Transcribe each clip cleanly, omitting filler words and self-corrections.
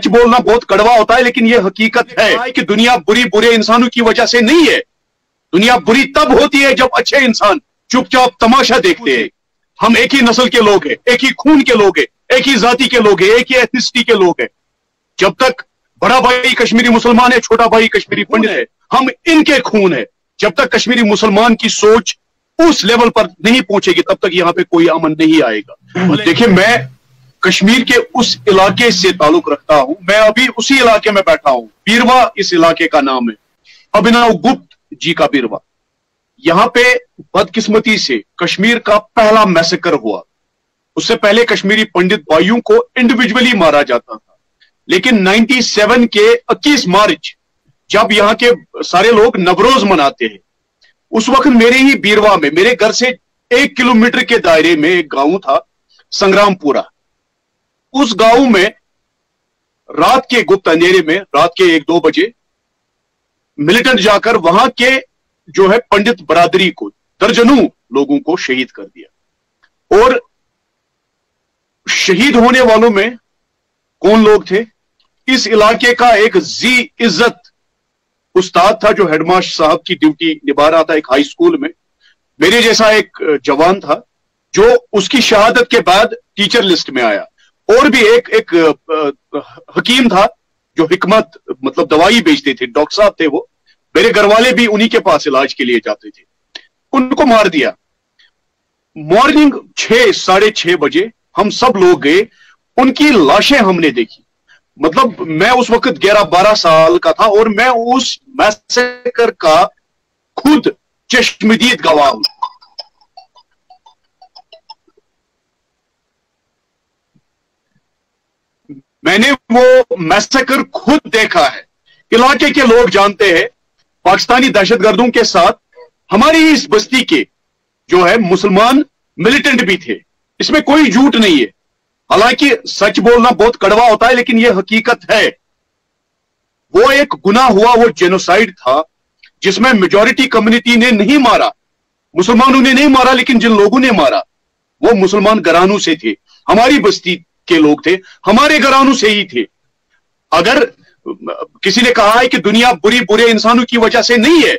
सच बोलना बहुत कड़वा होता है, लेकिन यह हकीकत है कि दुनिया बुरे इंसानों की वजह से नहीं है। दुनिया बुरी तब होती है जब अच्छे इंसान चुपचाप तमाशा देखते हैं। हम एक ही नस्ल के लोग हैं, एक ही खून के लोग हैं, एक ही जाति के लोग हैं, एक ही एथनिसिटी के लोग हैं। जब तक बड़ा भाई कश्मीरी मुसलमान है, छोटा भाई कश्मीरी पंडित है, हम इनके खून है। जब तक कश्मीरी मुसलमान की सोच उस लेवल पर नहीं पहुंचेगी, तब तक यहाँ पे कोई अमन नहीं आएगा। देखिए, मैं कश्मीर के उस इलाके से ताल्लुक रखता हूं। मैं अभी उसी इलाके में बैठा हूं। बीरवा इस इलाके का नाम है, अभिनव गुप्त जी का बीरवा। यहां पे बदकिस्मती से कश्मीर का पहला मैसेकर हुआ। उससे पहले कश्मीरी पंडित भाइयों को इंडिविजुअली मारा जाता था, लेकिन 97 के 21 मार्च जब यहाँ के सारे लोग नवरोज मनाते हैं, उस वक्त मेरे ही बीरवा में, मेरे घर से 1 किलोमीटर के दायरे में एक गांव था, संग्रामपुरा। उस गांव में रात के गुप्त अंधेरे में, रात के 1-2 बजे मिलिटेंट जाकर वहां के जो है पंडित बरादरी को, दर्जनों लोगों को शहीद कर दिया। और शहीद होने वालों में कौन लोग थे? इस इलाके का एक जी इज्जत उस्ताद था जो हेडमास्टर साहब की ड्यूटी निभा रहा था एक हाई स्कूल में। मेरे जैसा एक जवान था जो उसकी शहादत के बाद टीचर लिस्ट में आया। और भी एक हकीम था जो हिकमत मतलब दवाई बेचते थे, डॉक्टर साहब थे वो। मेरे घर वाले भी उन्हीं के पास इलाज के लिए जाते थे। उनको मार दिया। मॉर्निंग 6-6:30 बजे हम सब लोग गए, उनकी लाशें हमने देखी। मतलब मैं उस वक्त 11-12 साल का था और मैं उस मैसेकर का खुद चश्मदीद गवाह हूं। मैंने वो मैसेकर खुद देखा है। इलाके के लोग जानते हैं, पाकिस्तानी दहशतगर्दों के साथ हमारी इस बस्ती के जो है मुसलमान मिलिटेंट भी थे। इसमें कोई झूठ नहीं है। हालांकि सच बोलना बहुत कड़वा होता है, लेकिन यह हकीकत है। वो एक गुनाह हुआ, वो जेनोसाइड था जिसमें मेजॉरिटी कम्युनिटी ने नहीं मारा, मुसलमानों ने नहीं मारा, लेकिन जिन लोगों ने मारा वो मुसलमान घरानों से थे, हमारी बस्ती के लोग थे, हमारे घरानों से ही थे। अगर किसी ने कहा है कि दुनिया बुरे इंसानों की वजह से नहीं है,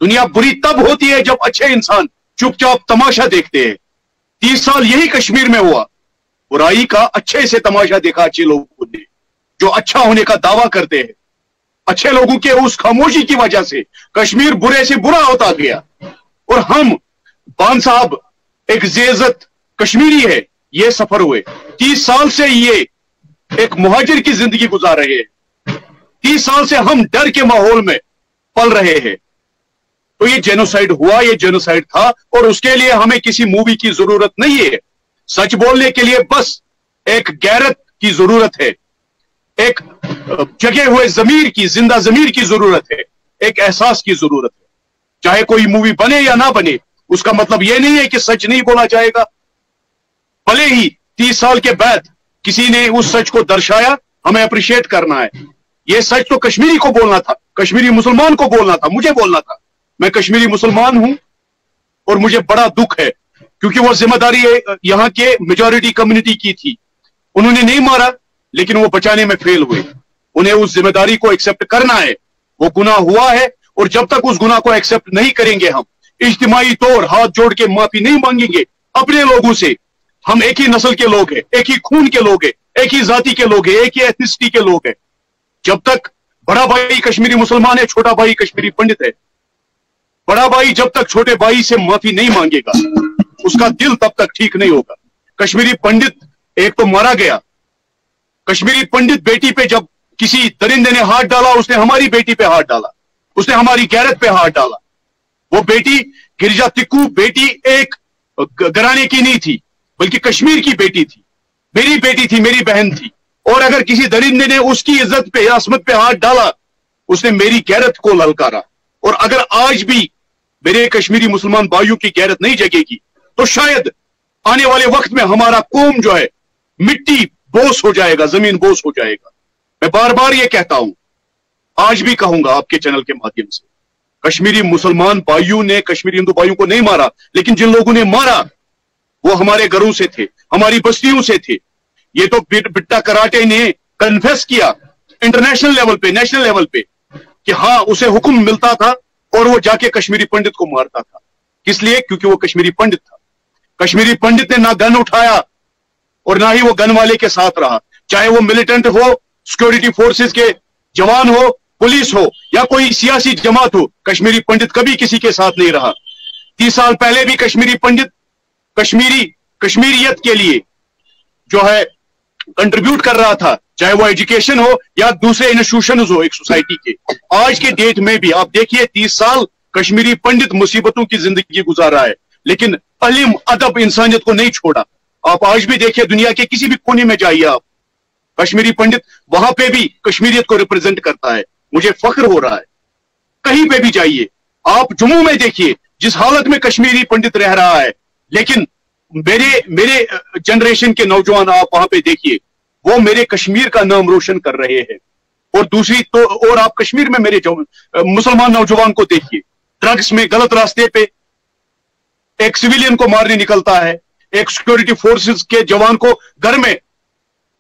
दुनिया बुरी तब होती है जब अच्छे इंसान चुपचाप तमाशा देखते हैं। 30 साल यही कश्मीर में हुआ। बुराई का अच्छे से तमाशा देखा अच्छे लोगों ने, जो अच्छा होने का दावा करते हैं। अच्छे लोगों के उस खामोशी की वजह से कश्मीर बुरे से बुरा होता गया। और हम बान साहब एक जेजत कश्मीरी है, ये सफर हुए। 30 साल से ये एक मुहाजिर की जिंदगी गुजार रहे हैं। 30 साल से हम डर के माहौल में पल रहे हैं। तो ये जेनोसाइड हुआ, ये जेनोसाइड था, और उसके लिए हमें किसी मूवी की जरूरत नहीं है। सच बोलने के लिए बस एक गैरत की जरूरत है, एक जगे हुए जमीर की, जिंदा जमीर की जरूरत है, एक एहसास की जरूरत है। चाहे कोई मूवी बने या ना बने, उसका मतलब यह नहीं है कि सच नहीं बोला जाएगा। भले ही 30 साल के बाद किसी ने उस सच को दर्शाया, हमें अप्रिशिएट करना है। यह सच तो कश्मीरी को बोलना था, कश्मीरी मुसलमान को बोलना था, मुझे बोलना था। मैं कश्मीरी मुसलमान हूं और मुझे बड़ा दुख है, क्योंकि वो जिम्मेदारी यहां के मेजॉरिटी कम्युनिटी की थी। उन्होंने नहीं मारा, लेकिन वो बचाने में फेल हुए। उन्हें उस जिम्मेदारी को एक्सेप्ट करना है। वो गुनाह हुआ है, और जब तक उस गुनाह को एक्सेप्ट नहीं करेंगे, हम इज्तिमाई तौर हाथ जोड़ के माफी नहीं मांगेंगे अपने लोगों से। हम एक ही नस्ल के लोग हैं, एक ही खून के लोग हैं, एक ही जाति के लोग हैं, एक ही एथनिसिटी के लोग हैं। जब तक बड़ा भाई कश्मीरी मुसलमान है, छोटा भाई कश्मीरी पंडित है, बड़ा भाई जब तक छोटे भाई से माफी नहीं मांगेगा, उसका दिल तब तक ठीक नहीं होगा। कश्मीरी पंडित एक तो मारा गया। कश्मीरी पंडित बेटी पे जब किसी दरिंदे ने हाथ डाला, उसने हमारी बेटी पे हाथ डाला, उसने हमारी गैरत पे हाथ डाला। वो बेटी गिरिजा तिक्कू बेटी एक घराने की नहीं थी, बल्कि कश्मीर की बेटी थी, मेरी बेटी थी, मेरी बहन थी। और अगर किसी दरिंदे ने उसकी इज्जत पे, असमत पे हाथ डाला, उसने मेरी गैरत को ललकारा। और अगर आज भी मेरे कश्मीरी मुसलमान भाइयों की गैरत नहीं जगेगी, तो शायद आने वाले वक्त में हमारा कौम जो है मिट्टी बोस हो जाएगा, जमीन बोस हो जाएगा। मैं बार बार ये कहता हूं, आज भी कहूंगा आपके चैनल के माध्यम से, कश्मीरी मुसलमान भाइयों ने कश्मीरी हिंदू भाइयों को नहीं मारा, लेकिन जिन लोगों ने मारा वो हमारे घरों से थे, हमारी बस्तियों से थे। ये तो बिट्टा कराटे ने कन्फेस किया इंटरनेशनल लेवल पे, नेशनल लेवल पे, कि हाँ उसे हुक्म मिलता था और वो जाके कश्मीरी पंडित को मारता था। किस लिए? क्योंकि वो कश्मीरी पंडित था। कश्मीरी पंडित ने ना गन उठाया और ना ही वो गन वाले के साथ रहा, चाहे वो मिलिटेंट हो, सिक्योरिटी फोर्सेस के जवान हो, पुलिस हो या कोई सियासी जमात हो, कश्मीरी पंडित कभी किसी के साथ नहीं रहा। 30 साल पहले भी कश्मीरी पंडित कश्मीरियत के लिए जो है कंट्रीब्यूट कर रहा था, चाहे वो एजुकेशन हो या दूसरे इंस्टीट्यूशंस हो एक सोसाइटी के। आज के डेट में भी आप देखिए 30 साल कश्मीरी पंडित मुसीबतों की जिंदगी गुजार रहा है, लेकिन इल्म, अदब, इंसानियत को नहीं छोड़ा। आप आज भी देखिए दुनिया के किसी भी कोने में जाइए आप, कश्मीरी पंडित वहां पे भी कश्मीरियत को रिप्रेजेंट करता है। मुझे फख्र हो रहा है। कहीं पे भी जाइए आप, जम्मू में देखिए जिस हालत में कश्मीरी पंडित रह रहा है, लेकिन मेरे जनरेशन के नौजवान आप वहां पे देखिए, वो मेरे कश्मीर का नाम रोशन कर रहे हैं। और दूसरी तो और आप कश्मीर में मेरे मुसलमान नौजवान को देखिए, ड्रग्स में गलत रास्ते पे, एक सिविलियन को मारने निकलता है, एक सिक्योरिटी फोर्सेस के जवान को घर में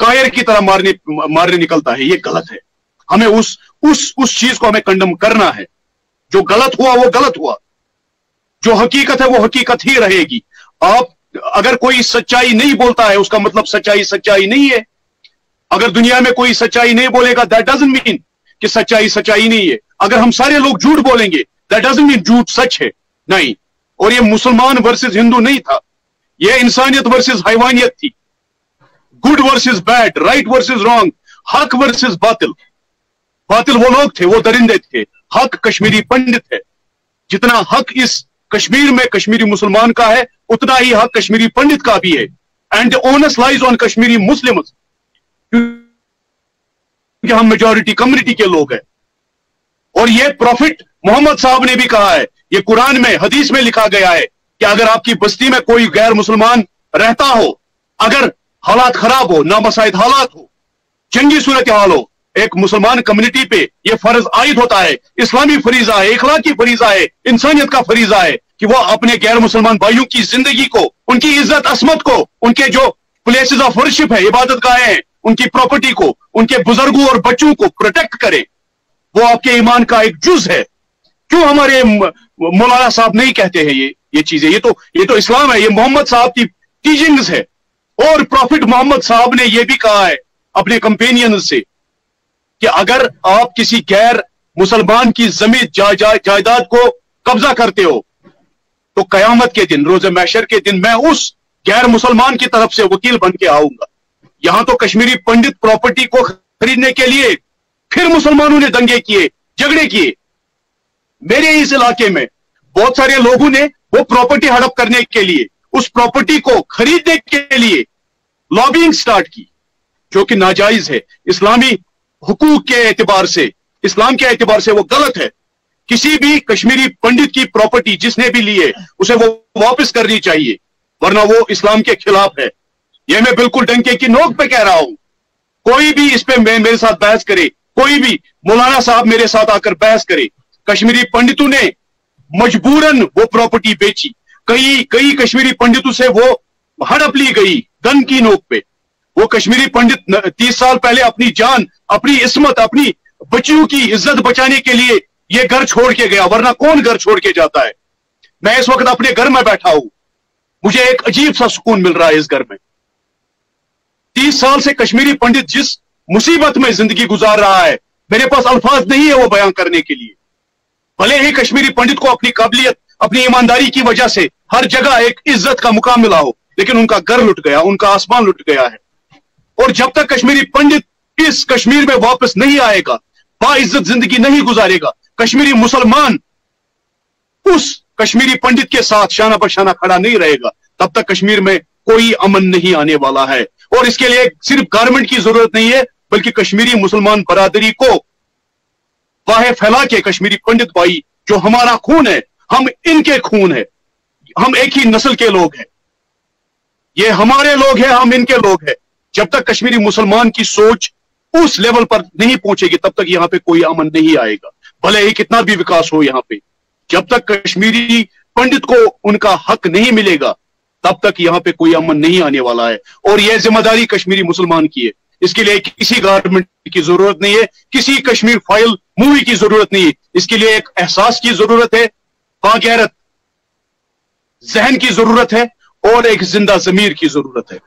कायर की तरह मारने निकलता है। ये गलत है। हमें उस चीज को हमें कंडम करना है। जो गलत हुआ वो गलत हुआ, जो हकीकत है वो हकीकत ही रहेगी। आप अगर कोई सच्चाई नहीं बोलता है उसका मतलब सच्चाई नहीं है। अगर दुनिया में कोई सच्चाई नहीं बोलेगा दैट डजंट मीन कि सच्चाई नहीं है। अगर हम सारे लोग झूठ बोलेंगे दैट डजंट मीन झूठ सच है, नहीं। और ये मुसलमान वर्सेस हिंदू नहीं था, ये इंसानियत वर्सेस हैवानियत थी, good versus bad, right versus wrong, हक वर्सेस बातिल। बातिल वो लोग थे, वो दरिंदे थे, हक कश्मीरी पंडित है। जितना हक इस कश्मीर में कश्मीरी मुसलमान का है उतना ही हक कश्मीरी पंडित का भी है। And onus lies on Kashmiri Muslims, क्योंकि हम मेजॉरिटी कम्युनिटी के लोग हैं। और ये प्रॉफिट मोहम्मद साहब ने भी कहा है, ये कुरान में हदीस में लिखा गया है कि अगर आपकी बस्ती में कोई गैर मुसलमान रहता हो, अगर हालात खराब हो, नामसाइद हालात हो, जंगी सूरत हाल हो, एक मुसलमान कम्युनिटी पे ये फर्ज आयद होता है, इस्लामी फरीजा है, इखलाकी फरीजा है, इंसानियत का फरीजा है कि वो अपने गैर मुसलमान भाइयों की जिंदगी को, उनकी इज्जत असमत को, उनके जो प्लेसेस ऑफ वर्शिप है, इबादत गाहें हैं, उनकी प्रॉपर्टी को, उनके बुजुर्गों और बच्चों को प्रोटेक्ट करे। वो आपके ईमान का एक जुज है। क्यों हमारे मौलाना साहब नहीं कहते हैं ये चीजें? ये तो इस्लाम है, ये मोहम्मद साहब की टीचिंग्स है। और प्रॉफिट मोहम्मद साहब ने यह भी कहा है अपने कंपेनियन से कि अगर आप किसी गैर मुसलमान की जमीन जायदाद को कब्जा करते हो तो कयामत के दिन, रोज़े महशर के दिन, मैं उस गैर मुसलमान की तरफ से वकील बन के आऊंगा। यहां तो कश्मीरी पंडित प्रॉपर्टी को खरीदने के लिए फिर मुसलमानों ने दंगे किए, झगड़े किए। मेरे इस इलाके में बहुत सारे लोगों ने वो प्रॉपर्टी हड़प करने के लिए, उस प्रॉपर्टी को खरीदने के लिए लॉबिंग स्टार्ट की, जो कि नाजायज है। इस्लामी हुकूक के एतबार से, इस्लाम के एतबार से वो गलत है। किसी भी कश्मीरी पंडित की प्रॉपर्टी जिसने भी ली है उसे वो वापस करनी चाहिए, वरना वो इस्लाम के खिलाफ है। यह मैं बिल्कुल डंके की नोक पे कह रहा हूं। कोई भी इस पे मेरे साथ बहस करे, कोई भी मौलाना साहब मेरे साथ आकर बहस करे। कश्मीरी पंडितों ने मजबूरन वो प्रॉपर्टी बेची। कई कश्मीरी पंडितों से वो हड़प ली गई गन की नोक पे। वो कश्मीरी पंडित 30 साल पहले अपनी जान, अपनी इस्मत, अपनी बच्चियों की इज्जत बचाने के लिए ये घर छोड़ के गया, वरना कौन घर छोड़ के जाता है? मैं इस वक्त अपने घर में बैठा हूं, मुझे एक अजीब सा सुकून मिल रहा है इस घर में। 30 साल से कश्मीरी पंडित जिस मुसीबत में जिंदगी गुजार रहा है, मेरे पास अल्फाज नहीं है वो बयान करने के लिए। भले ही कश्मीरी पंडित को अपनी काबिलियत, अपनी ईमानदारी की वजह से हर जगह एक इज्जत का मुकाम मिला हो, लेकिन उनका घर लुट गया, उनका आसमान लुट गया है। और जब तक कश्मीरी पंडित इस कश्मीर में वापस नहीं आएगा, बाइज्जत जिंदगी नहीं गुजारेगा, कश्मीरी मुसलमान उस कश्मीरी पंडित के साथ शाना बशाना खड़ा नहीं रहेगा, तब तक कश्मीर में कोई अमन नहीं आने वाला है। और इसके लिए सिर्फ गवर्नमेंट की जरूरत नहीं है, बल्कि कश्मीरी मुसलमान बरादरी को बाहें फैला के, कश्मीरी पंडित भाई जो हमारा खून है, हम इनके खून है, हम एक ही नस्ल के लोग हैं, ये हमारे लोग हैं, हम इनके लोग हैं। जब तक कश्मीरी मुसलमान की सोच उस लेवल पर नहीं पहुंचेगी तब तक यहां पे कोई अमन नहीं आएगा, भले ही कितना भी विकास हो यहां पे। जब तक कश्मीरी पंडित को उनका हक नहीं मिलेगा तब तक यहां पे कोई अमन नहीं आने वाला है। और यह जिम्मेदारी कश्मीरी मुसलमान की है, इसके लिए किसी गवर्नमेंट की जरूरत नहीं है, किसी कश्मीर फाइल मूवी की जरूरत नहीं है। इसके लिए एक एहसास की जरूरत है, बागैरत जहन की जरूरत है और एक जिंदा जमीर की जरूरत है।